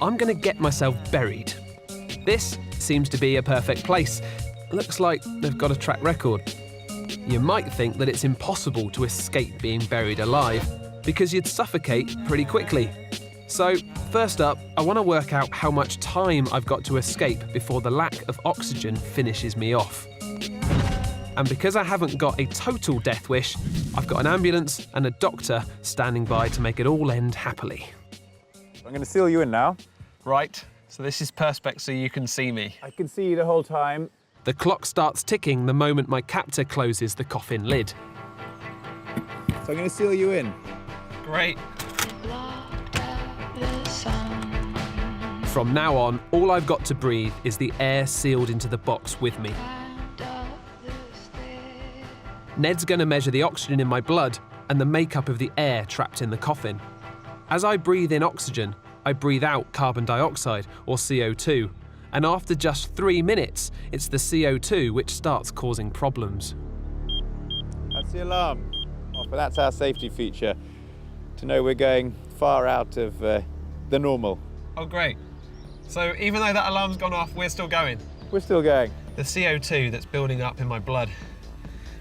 I'm going to get myself buried. This seems to be a perfect place. Looks like they've got a track record. You might think that it's impossible to escape being buried alive because you'd suffocate pretty quickly. So, first up, I want to work out how much time I've got to escape before the lack of oxygen finishes me off. And because I haven't got a total death wish, I've got an ambulance and a doctor standing by to make it all end happily. I'm going to seal you in now. Right, so this is Perspex so you can see me. I can see you the whole time. The clock starts ticking the moment my captor closes the coffin lid. So I'm going to seal you in. Great. From now on, all I've got to breathe is the air sealed into the box with me. Ned's going to measure the oxygen in my blood and the makeup of the air trapped in the coffin. As I breathe in oxygen, I breathe out carbon dioxide, or CO2, and after just 3 minutes, it's the CO2 which starts causing problems. That's the alarm. Oh, but that's our safety feature, to know we're going far out of the normal. Oh, great. So even though that alarm's gone off, we're still going? We're still going. The CO2 that's building up in my blood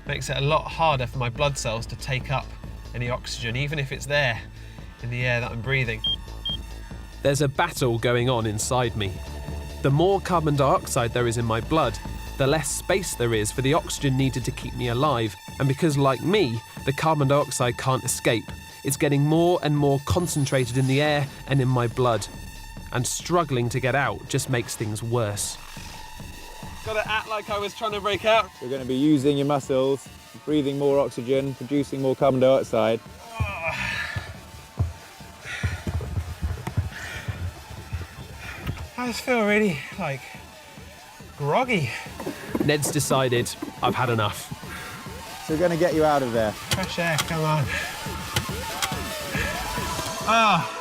makes it a lot harder for my blood cells to take up any oxygen, even if it's there in the air that I'm breathing. There's a battle going on inside me. The more carbon dioxide there is in my blood, the less space there is for the oxygen needed to keep me alive. And because, like me, the carbon dioxide can't escape, it's getting more and more concentrated in the air and in my blood. And struggling to get out just makes things worse. Gotta act like I was trying to break out. You're going to be using your muscles, breathing more oxygen, producing more carbon dioxide. I just feel really, groggy. Ned's decided I've had enough. So we're going to get you out of there. Fresh air, come on. Ah.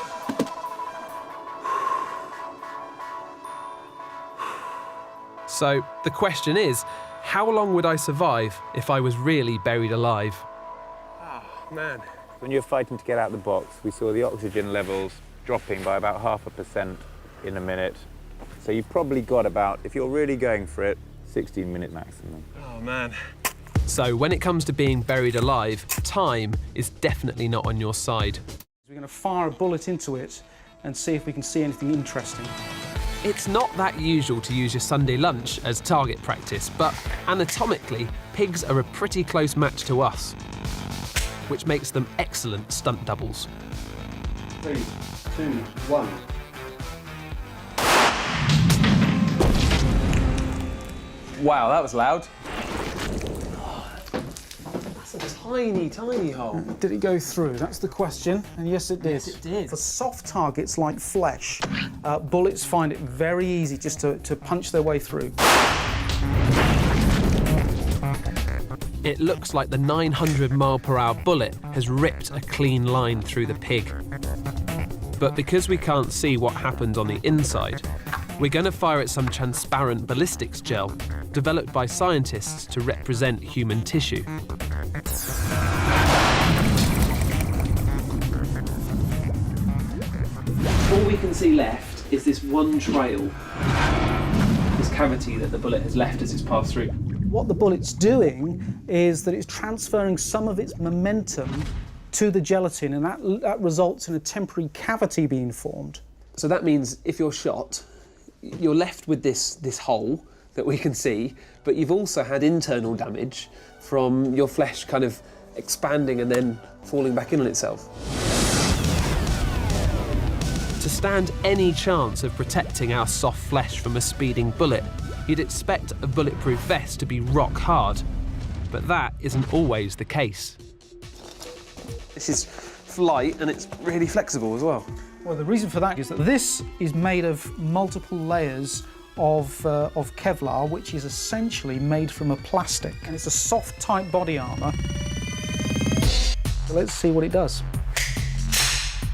So the question is, how long would I survive if I was really buried alive? Oh, man. When you're fighting to get out of the box, we saw the oxygen levels dropping by about 0.5% in a minute. So you've probably got about, if you're really going for it, 16-minute maximum. Oh, man. So when it comes to being buried alive, time is definitely not on your side. We're going to fire a bullet into it and see if we can see anything interesting. It's not that usual to use your Sunday lunch as target practice, but anatomically, pigs are a pretty close match to us, which makes them excellent stunt doubles. 3, 2, 1. Wow, that was loud. That's a tiny, tiny hole. Did it go through? That's the question. And yes, it did. Yes, it did. For soft targets like flesh, bullets find it very easy just to punch their way through. It looks like the 900-mile-per-hour bullet has ripped a clean line through the pig. But because we can't see what happened on the inside, we're going to fire at some transparent ballistics gel developed by scientists to represent human tissue. All we can see left is this one trail, this cavity that the bullet has left as it's passed through. What the bullet's doing is that it's transferring some of its momentum to the gelatin, and that results in a temporary cavity being formed. So that means if you're shot, you're left with this hole that we can see, but you've also had internal damage from your flesh kind of expanding and then falling back in on itself. To stand any chance of protecting our soft flesh from a speeding bullet, you'd expect a bulletproof vest to be rock hard, but that isn't always the case. This is light and it's really flexible as well. Well, the reason for that is that this is made of multiple layers of Kevlar, which is essentially made from a plastic, and it's a soft, tight body armour. So let's see what it does.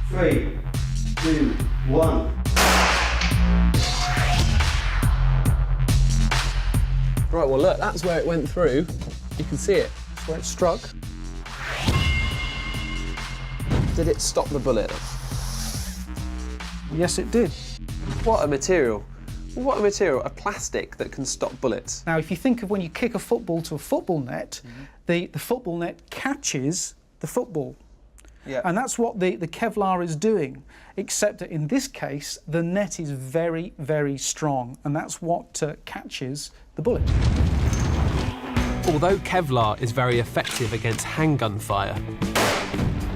3, 2, 1. Right, well look, that's where it went through. You can see it. That's where it struck. Did it stop the bullet? Yes, it did. What a material. What a material, a plastic that can stop bullets. Now, if you think of when you kick a football to a football net, the football net catches the football. Yeah. And that's what the Kevlar is doing, except that in this case, the net is very, very strong, and that's what catches the bullet. Although Kevlar is very effective against handgun fire,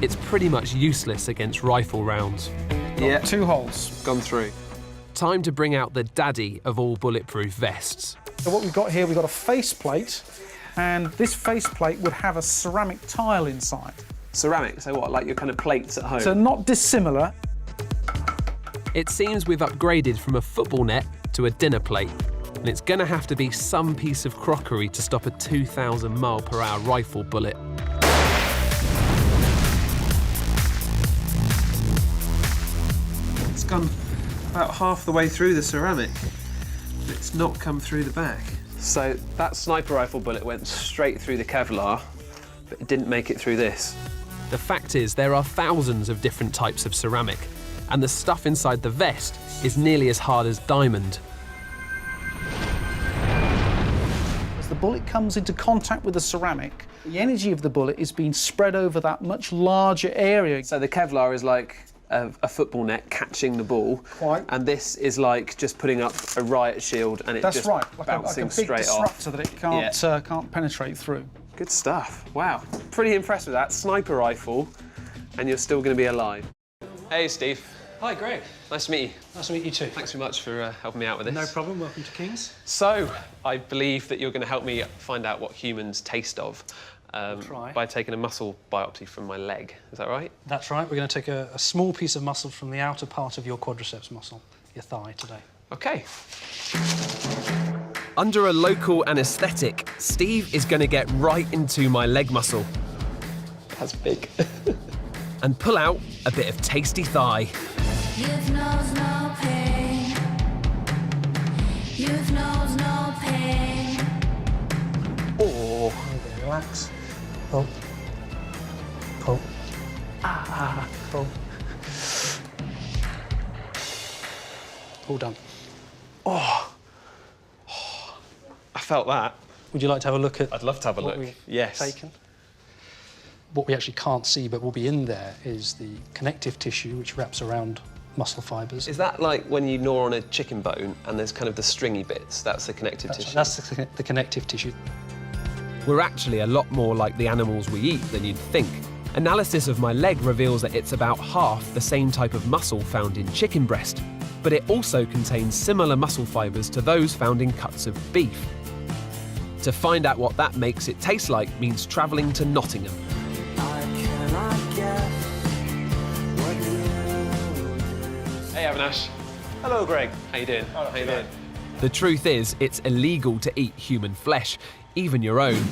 it's pretty much useless against rifle rounds. Yeah. 2 holes. Gone through. Time to bring out the daddy of all bulletproof vests. So what we've got here, we've got a faceplate, and this faceplate would have a ceramic tile inside. Ceramic, so what, like your kind of plates at home? So not dissimilar. It seems we've upgraded from a football net to a dinner plate, and it's gonna have to be some piece of crockery to stop a 2,000 mile/hour rifle bullet. It's gone about half the way through the ceramic. It's not come through the back. So that sniper rifle bullet went straight through the Kevlar, but it didn't make it through this. The fact is, there are thousands of different types of ceramic, and the stuff inside the vest is nearly as hard as diamond. As the bullet comes into contact with the ceramic, the energy of the bullet is being spread over that much larger area. So the Kevlar is like a football net catching the ball, Quite. and this is like just putting up a riot shield and it That's just right, like bouncing a big straight off. disruptor that it can't, can't penetrate through. Good stuff. Wow. Pretty impressed with that. Sniper rifle, and you're still going to be alive. Hey, Steve. Hi, Greg. Nice to meet you. Nice to meet you too. Thanks very much for helping me out with this. No problem. Welcome to King's. So, I believe that you're going to help me find out what humans taste of Try. by taking a muscle biopsy from my leg. Is that right? That's right. We're going to take a small piece of muscle from the outer part of your quadriceps muscle, your thigh, today. OK. Under a local anaesthetic, Steve is going to get right into my leg muscle. That's big. And pull out a bit of tasty thigh. Youth knows no pain. Youth knows no pain. Oh. Okay, relax. Pull. Pull. Ah. Pull. All done. Oh. I felt that. Would you like to have a look at I'd love to have a what look. we've Yes. taken? What we actually can't see, but will be in there, is the connective tissue which wraps around muscle fibres. Is that like when you gnaw on a chicken bone and there's kind of the stringy bits? That's the connective tissue? That's the connective tissue. We're actually a lot more like the animals we eat than you'd think. Analysis of my leg reveals that it's about half the same type of muscle found in chicken breast, but it also contains similar muscle fibres to those found in cuts of beef. To find out what that makes it taste like means travelling to Nottingham. Hey, Avinash. Hello, Greg. How you doing? How you doing? The truth is, it's illegal to eat human flesh, even your own,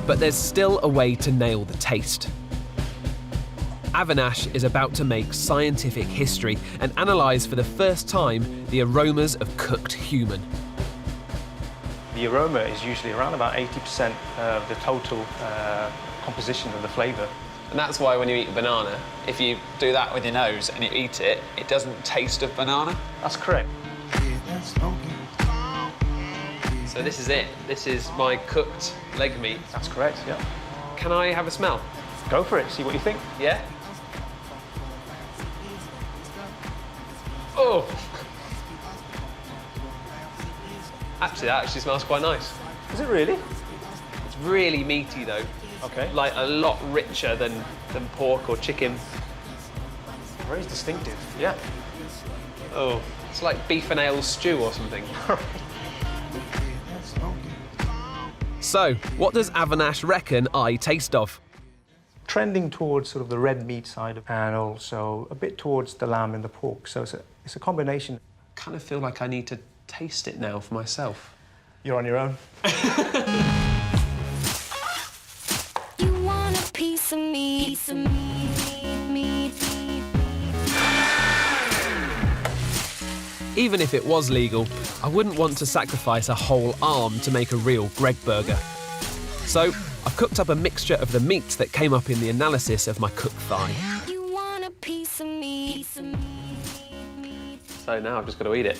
but there's still a way to nail the taste. Avinash is about to make scientific history and analyse for the first time the aromas of cooked human. The aroma is usually around about 80% of the total composition of the flavour. And that's why when you eat a banana, if you do that with your nose and you eat it, it doesn't taste of banana. That's correct. So this is it. This is my cooked leg meat. That's correct, yeah. Can I have a smell? Go for it, see what you think. Yeah? Oh! Actually, that actually smells quite nice. Is it really? It's really meaty though. Okay. Like a lot richer than pork or chicken. Very distinctive, yeah. Oh, it's like beef and ale stew or something. So, what does Avinash reckon I taste of? Trending towards sort of the red meat side and also a bit towards the lamb and the pork. So it's a combination. Kind of feel like I need to taste it now for myself. You're on your own. You want a piece of me, piece of me. Even if it was legal, I wouldn't want to sacrifice a whole arm to make a real Greg burger. So, I've cooked up a mixture of the meat that came up in the analysis of my cooked thigh. You want a piece of me, piece of me. So So now I've just got to eat it.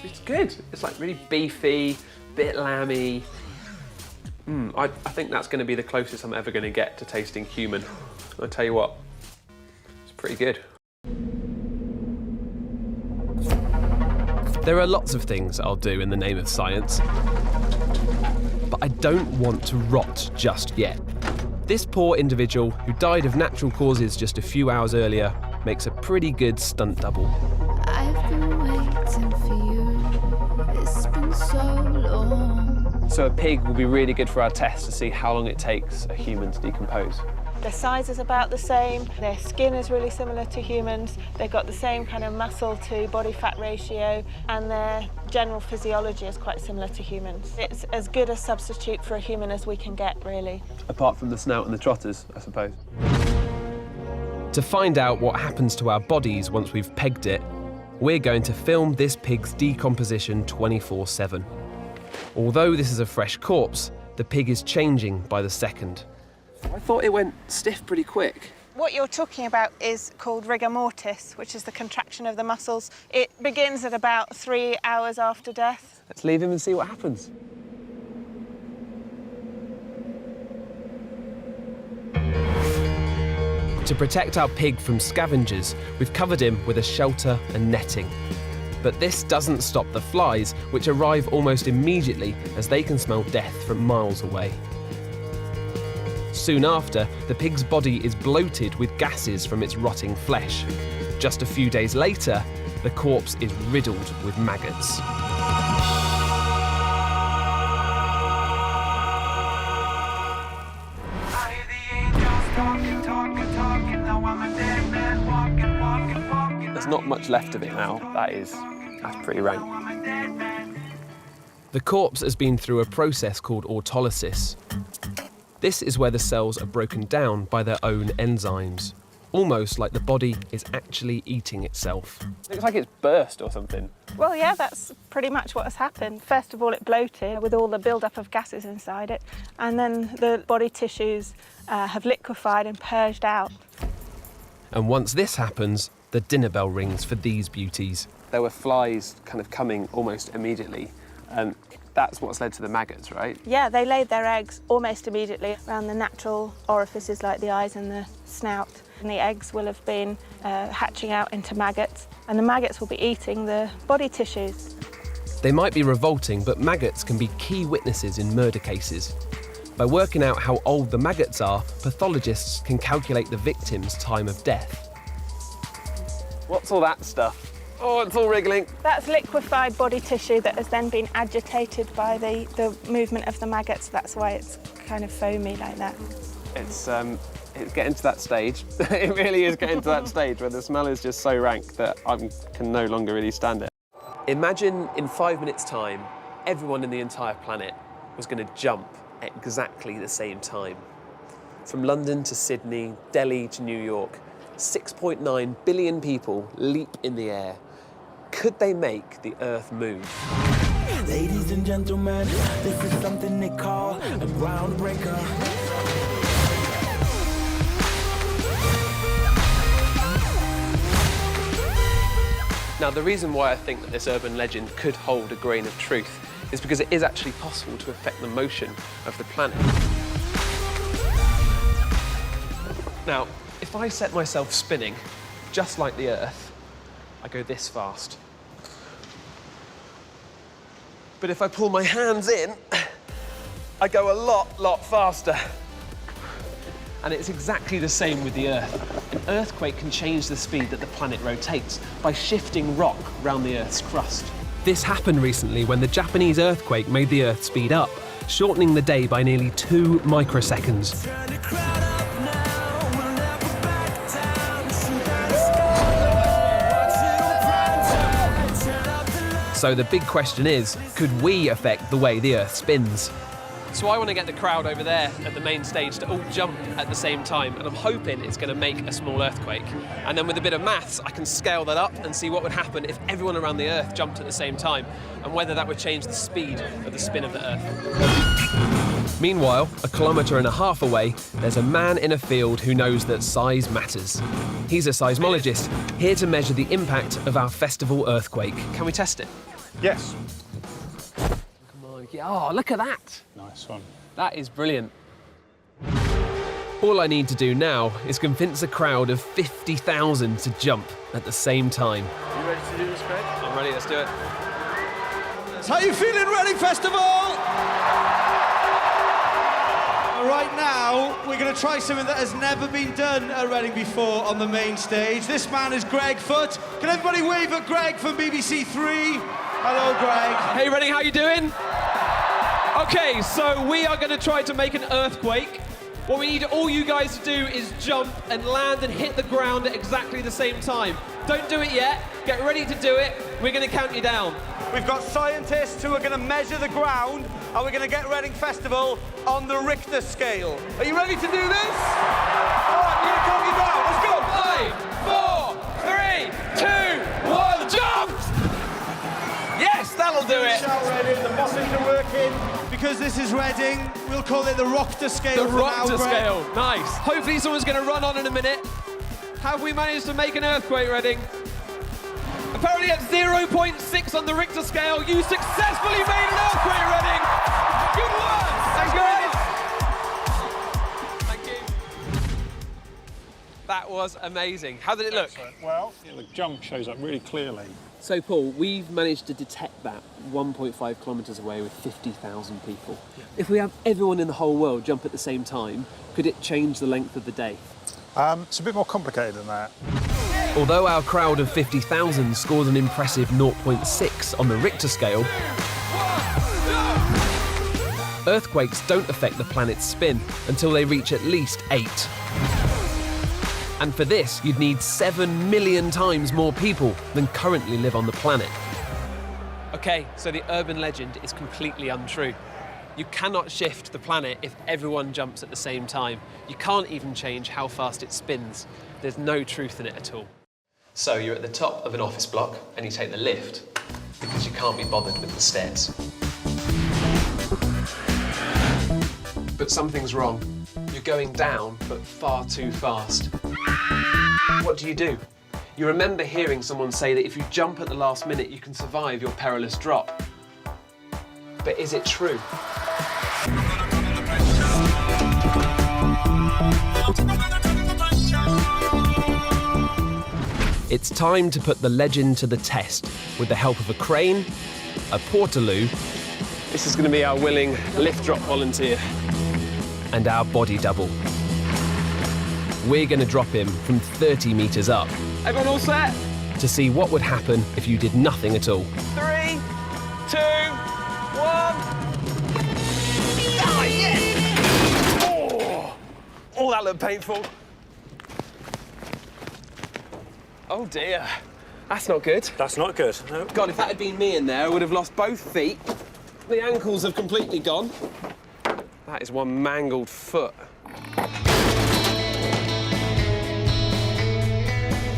It's good. It's like really beefy, bit lammy. I think that's going to be the closest I'm ever going to get to tasting human. I'll tell you what, it's pretty good. There are lots of things I'll do in the name of science, but I don't want to rot just yet. This poor individual, who died of natural causes just a few hours earlier, makes a pretty good stunt double. I've been waiting for you. It's been so long. So a pig will be really good for our test to see how long it takes a human to decompose. Their size is about the same, their skin is really similar to humans, they've got the same kind of muscle to body fat ratio, and their general physiology is quite similar to humans. It's as good a substitute for a human as we can get, really. Apart from the snout and the trotters, I suppose. To find out what happens to our bodies once we've pegged it, we're going to film this pig's decomposition 24/7. Although this is a fresh corpse, the pig is changing by the second. I thought it went stiff pretty quick. What you're talking about is called rigor mortis, which is the contraction of the muscles. It begins at about 3 hours after death. Let's leave him and see what happens. To protect our pig from scavengers, we've covered him with a shelter and netting. But this doesn't stop the flies, which arrive almost immediately as they can smell death from miles away. Soon after, the pig's body is bloated with gases from its rotting flesh. Just a few days later, the corpse is riddled with maggots. There's not much left of it now. That's pretty rank. The corpse has been through a process called autolysis. This is where the cells are broken down by their own enzymes, almost like the body is actually eating itself. Looks like it's burst or something. Well, yeah, that's pretty much what has happened. First of all, it bloated with all the build-up of gases inside it, and then the body tissues have liquefied and purged out. And once this happens, the dinner bell rings for these beauties. There were flies kind of coming almost immediately, and that's what's led to the maggots, right? Yeah, they laid their eggs almost immediately around the natural orifices like the eyes and the snout. And the eggs will have been hatching out into maggots, and the maggots will be eating the body tissues. They might be revolting, but maggots can be key witnesses in murder cases. By working out how old the maggots are, pathologists can calculate the victim's time of death. What's all that stuff? Oh, it's all wriggling. That's liquefied body tissue that has then been agitated by the movement of the maggots. That's why it's kind of foamy like that. It's getting to that stage. It really is getting to that stage where the smell is just so rank that I can no longer really stand it. Imagine in 5 minutes' time, everyone in the entire planet was going to jump at exactly the same time. From London to Sydney, Delhi to New York, 6.9 billion people leap in the air. Could they make the Earth move? Ladies and gentlemen, this is something they call a groundbreaker. Now, the reason why I think that this urban legend could hold a grain of truth is because it is actually possible to affect the motion of the planet. Now, if I set myself spinning, just like the Earth, I go this fast. But if I pull my hands in, I go a lot faster. And it's exactly the same with the Earth. An earthquake can change the speed that the planet rotates by shifting rock around the Earth's crust. This happened recently when the Japanese earthquake made the Earth speed up, shortening the day by nearly 2 microseconds. So the big question is, could we affect the way the Earth spins? So I want to get the crowd over there at the main stage to all jump at the same time, and I'm hoping it's going to make a small earthquake. And then with a bit of maths, I can scale that up and see what would happen if everyone around the Earth jumped at the same time, and whether that would change the speed of the spin of the Earth. Meanwhile, 1.5 kilometres away, there's a man in a field who knows that size matters. He's a seismologist, here to measure the impact of our festival earthquake. Can we test it? Yes. Come on. Oh, look at that. Nice one. That is brilliant. All I need to do now is convince a crowd of 50,000 to jump at the same time. Are you ready to do this, Greg? I'm ready, let's do it. How you feeling, Reading Festival? Right now, we're going to try something that has never been done at Reading before on the main stage. This man is Greg Foot. Can everybody wave at Greg from BBC Three? Hello, Greg. Hey, Reading, how you doing? Okay, so we are going to try to make an earthquake. What we need all you guys to do is jump and land and hit the ground at exactly the same time. Don't do it yet. Get ready to do it. We're going to count you down. We've got scientists who are going to measure the ground, and we're going to get Reading Festival on the Richter scale. Are you ready to do this? All right, we're going to count you down. Let's go. 5, 4, 3, 2, 1, jump! Yes, that'll do it. Shout Reading, the buses are working. Because this is Reading, we'll call it the Richter scale. The Richter scale, nice. Hopefully someone's going to run on in a minute. Have we managed to make an earthquake, Reading? Apparently at 0.6 on the Richter scale, you successfully made an earthquake, Reading. Good work. Thanks, guys. Thank you. That was amazing. How did it look? Well, the jump shows up really clearly. So, Paul, we've managed to detect that 1.5 kilometres away with 50,000 people. Yeah. If we have everyone in the whole world jump at the same time, could it change the length of the day? It's a bit more complicated than that. Although our crowd of 50,000 scored an impressive 0.6 on the Richter scale, earthquakes don't affect the planet's spin until they reach at least 8. And for this, you'd need 7 million times more people than currently live on the planet. Okay, so the urban legend is completely untrue. You cannot shift the planet if everyone jumps at the same time. You can't even change how fast it spins. There's no truth in it at all. So you're at the top of an office block and you take the lift because you can't be bothered with the stairs. But something's wrong. You're going down, but far too fast. What do? You remember hearing someone say that if you jump at the last minute, you can survive your perilous drop. But is it true? It's time to put the legend to the test with the help of a crane, a portaloo. This is going to be our willing lift drop volunteer. And our body double. We're going to drop him from 30 metres up. Everyone all set? To see what would happen if you did nothing at all. 3, 2, 1. Ah, yes! Oh, that looked painful. Oh dear, that's not good. That's not good, no. God, if that had been me in there, I would have lost both feet. The ankles have completely gone. That is one mangled foot.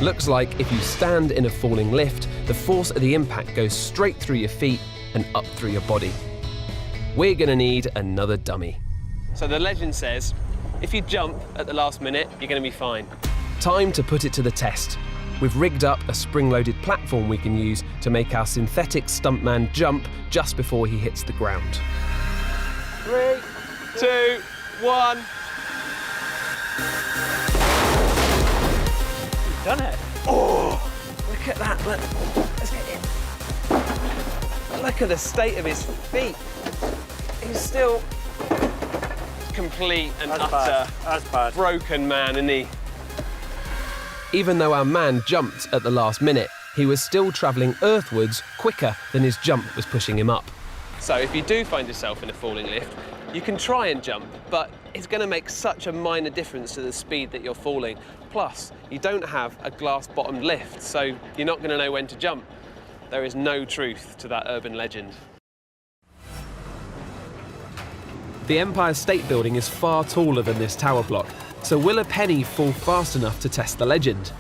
Looks like if you stand in a falling lift, the force of the impact goes straight through your feet and up through your body. We're gonna need another dummy. So the legend says, if you jump at the last minute, you're gonna be fine. Time to put it to the test. We've rigged up a spring-loaded platform we can use to make our synthetic stuntman jump just before he hits the ground. 3, 2, 1. You've done it. Oh, look at that. Let's get in. Look at the state of his feet. He's still complete and utter broken man, isn't he? Even though our man jumped at the last minute, he was still travelling earthwards quicker than his jump was pushing him up. So if you do find yourself in a falling lift, you can try and jump, but it's going to make such a minor difference to the speed that you're falling. Plus, you don't have a glass-bottomed lift, so you're not going to know when to jump. There is no truth to that urban legend. The Empire State Building is far taller than this tower block, so will a penny fall fast enough to test the legend?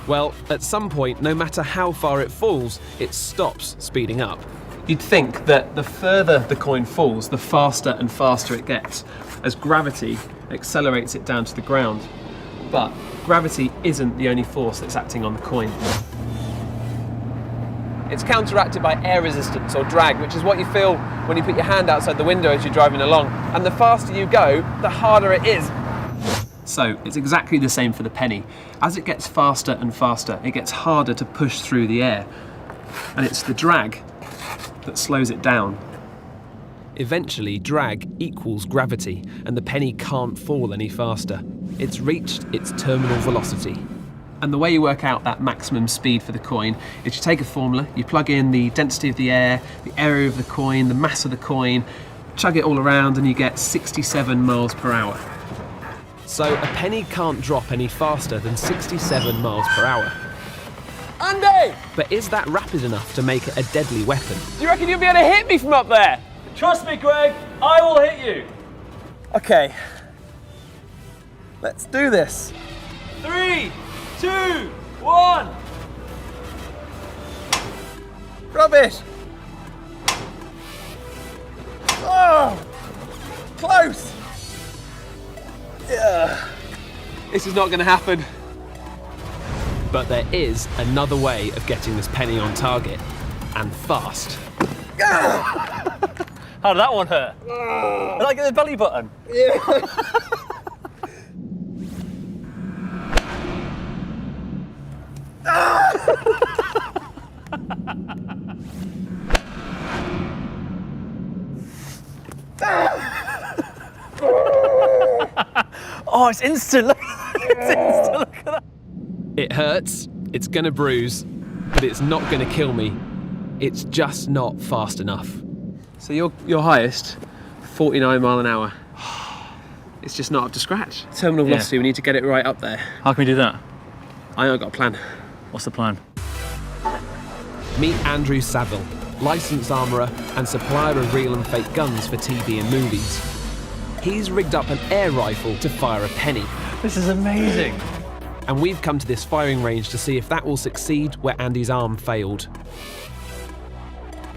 Well, at some point, no matter how far it falls, it stops speeding up. You'd think that the further the coin falls, the faster and faster it gets, as gravity accelerates it down to the ground. But gravity isn't the only force that's acting on the coin. It's counteracted by air resistance or drag, which is what you feel when you put your hand outside the window as you're driving along. And the faster you go, the harder it is. So it's exactly the same for the penny. As it gets faster and faster, it gets harder to push through the air. And it's the drag that slows it down. Eventually, drag equals gravity, and the penny can't fall any faster. It's reached its terminal velocity. And the way you work out that maximum speed for the coin is you take a formula, you plug in the density of the air, the area of the coin, the mass of the coin, chug it all around, and you get 67 miles per hour. So a penny can't drop any faster than 67 miles per hour. Andy! But is that rapid enough to make it a deadly weapon? Do you reckon you'll be able to hit me from up there? Trust me, Greg, I will hit you. Okay, let's do this. 3, 2, 1. Rubbish! Oh, close! Yeah. This is not going to happen. But there is another way of getting this penny on target, and fast. How did that one hurt? Did I get the belly button? Yeah. Oh, it's instant. Look, it's instant. Look at that. It hurts, it's gonna bruise, but it's not gonna kill me. It's just not fast enough. So your highest, 49 mile an hour. It's just not up to scratch. Terminal velocity, we need to get it right up there. How can we do that? I ain't got a plan. What's the plan? Meet Andrew Saville, licensed armourer and supplier of real and fake guns for TV and movies. He's rigged up an air rifle to fire a penny. This is amazing. And we've come to this firing range to see if that will succeed where Andy's arm failed.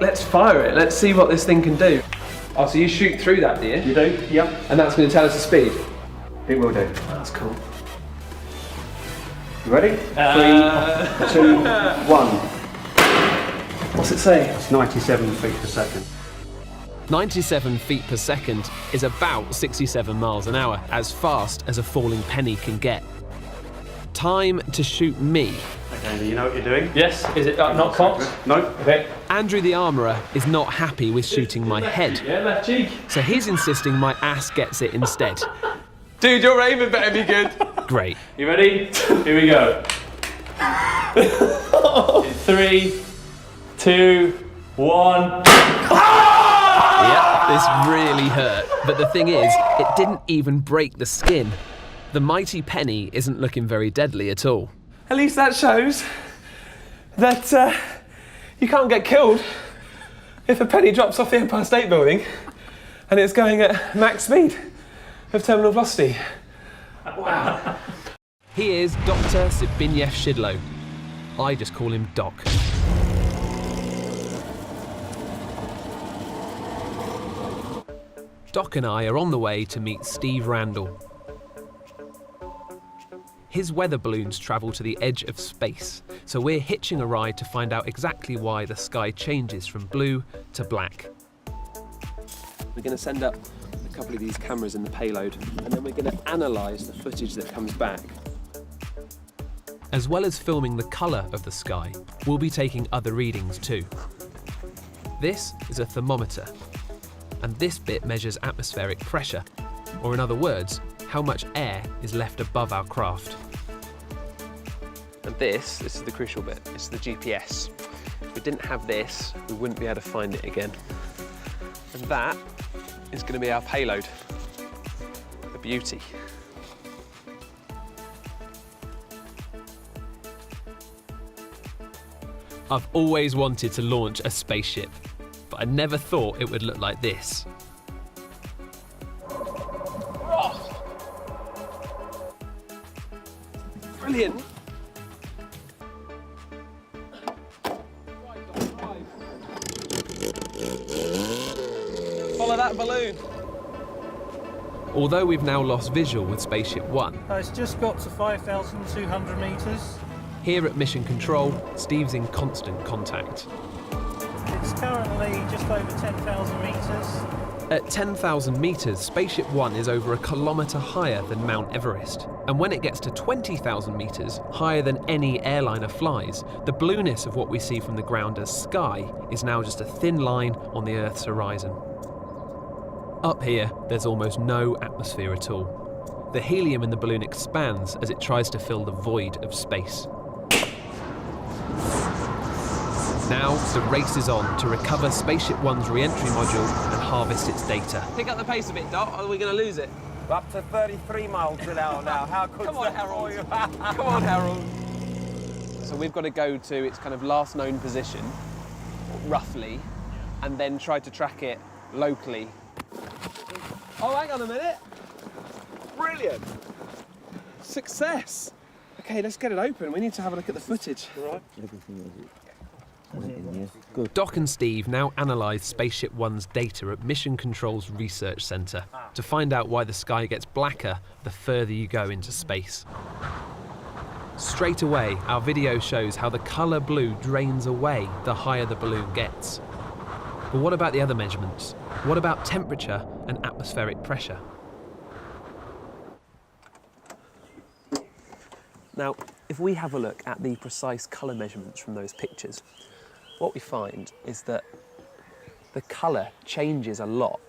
Let's fire it. Let's see what this thing can do. Oh, so you shoot through that, do you? You do? Yep. And that's going to tell us the speed? It will do. That's cool. You ready? 3, 2, 1. What's it say? It's 97 feet per second. 97 feet per second is about 67 miles an hour, as fast as a falling penny can get. Time to shoot me. Okay, you know what you're doing? Yes. Is it not cocked? No. Okay. Andrew the armourer is not happy with shooting my head. Yeah, left cheek. So he's insisting my ass gets it instead. Dude, your aiming better be good. Great. You ready? Here we go. 3, 2, 1. Yep, this really hurt. But the thing is, it didn't even break the skin. The mighty penny isn't looking very deadly at all. At least that shows that you can't get killed if a penny drops off the Empire State Building and it's going at max speed of terminal velocity. Wow. He is Dr. Zbigniew Szydło. I just call him Doc. Doc and I are on the way to meet Steve Randall. His weather balloons travel to the edge of space, so we're hitching a ride to find out exactly why the sky changes from blue to black. We're going to send up a couple of these cameras in the payload, and then we're going to analyse the footage that comes back. As well as filming the colour of the sky, we'll be taking other readings too. This is a thermometer, and this bit measures atmospheric pressure, or in other words, how much air is left above our craft. And this is the crucial bit, it's the GPS. If we didn't have this, we wouldn't be able to find it again. And that is going to be our payload, the beauty. I've always wanted to launch a spaceship, but I never thought it would look like this. Brilliant. that balloon. Although we've now lost visual with Spaceship One, It's just got to 5,200 metres. here at Mission Control, Steve's in constant contact. It's currently just over 10,000 metres. At 10,000 metres, Spaceship One is over a kilometre higher than Mount Everest. And when it gets to 20,000 metres, higher than any airliner flies, the blueness of what we see from the ground as sky is now just a thin line on the Earth's horizon. Up here, there's almost no atmosphere at all. The helium in the balloon expands as it tries to fill the void of space. Now, the race is on to recover Spaceship One's re-entry module and harvest its data. Pick up the pace a bit, Dot, or are we going to lose it? We're up to 33 miles an hour now. How good Come on, Harold. Come on, Harold. So we've got to go to its kind of last known position, roughly, and then try to track it locally. Oh, hang on a minute. Brilliant. Success. Okay, let's get it open. We need to have a look at the footage. Right. Good. Doc and Steve now analyse Spaceship One's data at Mission Control's Research Centre to find out why the sky gets blacker the further you go into space. Straight away, our video shows how the colour blue drains away the higher the balloon gets. But what about the other measurements? What about temperature and atmospheric pressure? Now, if we have a look at the precise colour measurements from those pictures, what we find is that the colour changes a lot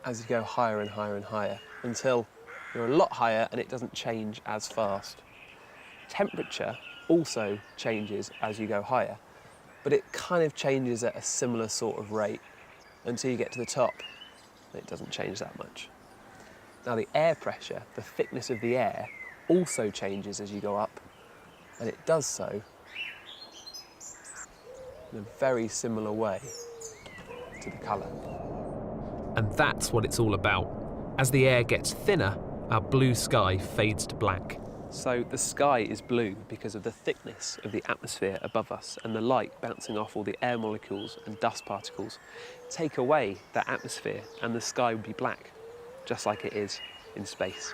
as you go higher and higher and higher, until you're a lot higher and it doesn't change as fast. Temperature also changes as you go higher, but it kind of changes at a similar sort of rate until you get to the top. It doesn't change that much. Now the air pressure, the thickness of the air, also changes as you go up, and it does so in a very similar way to the colour. And that's what it's all about. As the air gets thinner, our blue sky fades to black. So the sky is blue because of the thickness of the atmosphere above us, and the light bouncing off all the air molecules and dust particles. Take away that atmosphere and the sky would be black, just like it is in space.